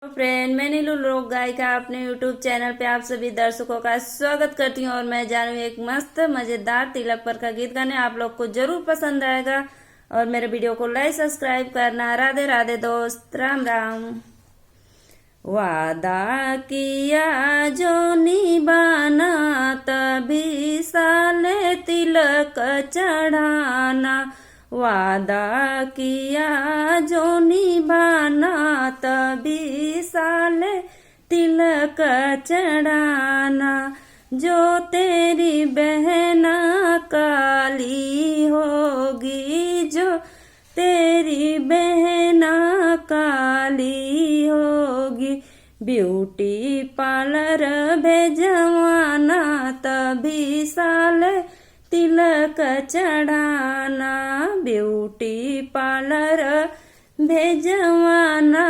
Friend, मैं नीलू लोक गायिका अपने यूट्यूब चैनल पे आप सभी दर्शकों का स्वागत करती हूँ। और मैं जानू एक मस्त मजेदार तिलक पर का गीत गाने आप लोग को जरूर पसंद आएगा। और मेरे वीडियो को लाइक सब्सक्राइब करना। राधे राधे दोस्त, राम राम। वादा किया जो निभाना, तभी साले तिलक चढ़ाना। वादा किया जो निभाना, तभी साले तिलक चढ़ाना। जो तेरी बहना काली होगी, जो तेरी बहना काली होगी, ब्यूटी पार्लर भेजवाना, तभी साले तिलक चढ़ाना। ब्यूटी पार्लर भेजवाना,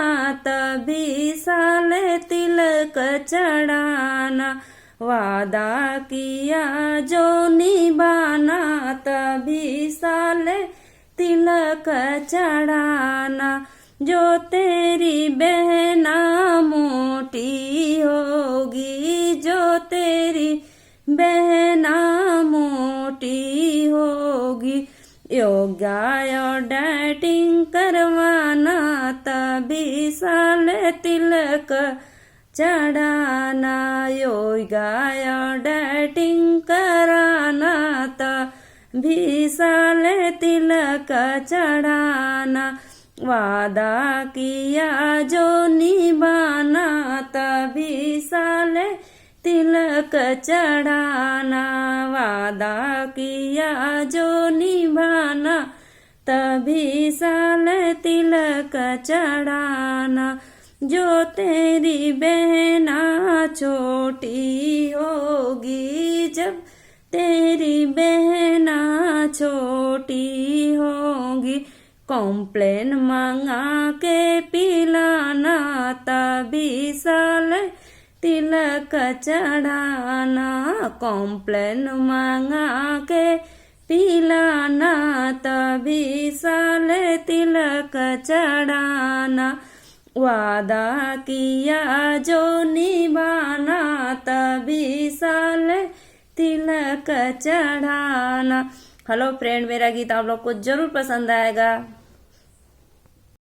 तभी साले तिलक चढ़ाना। वादा किया जो निभाना, तभी साले तिलक चढ़ाना। जो तेरी बहना मोटी होगी, जो तेरी बहना मोटी होगी, योगा और डाइटिंग करवाना, तभी साले तिलक चढ़ाना। योगा और डाइटिंग कराना, तभी साले तिलक चढ़ाना। वादा किया जो निभाना, तभी साले तिलक चढ़ाना। वादा किया जो निभाना, तभी साले तिलक चढ़ाना। जो तेरी बहना छोटी होगी, जब तेरी बहना छोटी होगी, कॉम्प्लेन मांगा के पिलाना, तभी साले तिलक चढ़ाना। कॉम्प्लेन मांगा के पिलाना, तभी साले तिलक चढ़ाना। वादा किया जो निभाना, तभी साले तिलक चढ़ाना। हेलो फ्रेंड, मेरा गीत आप लोग को जरूर पसंद आएगा।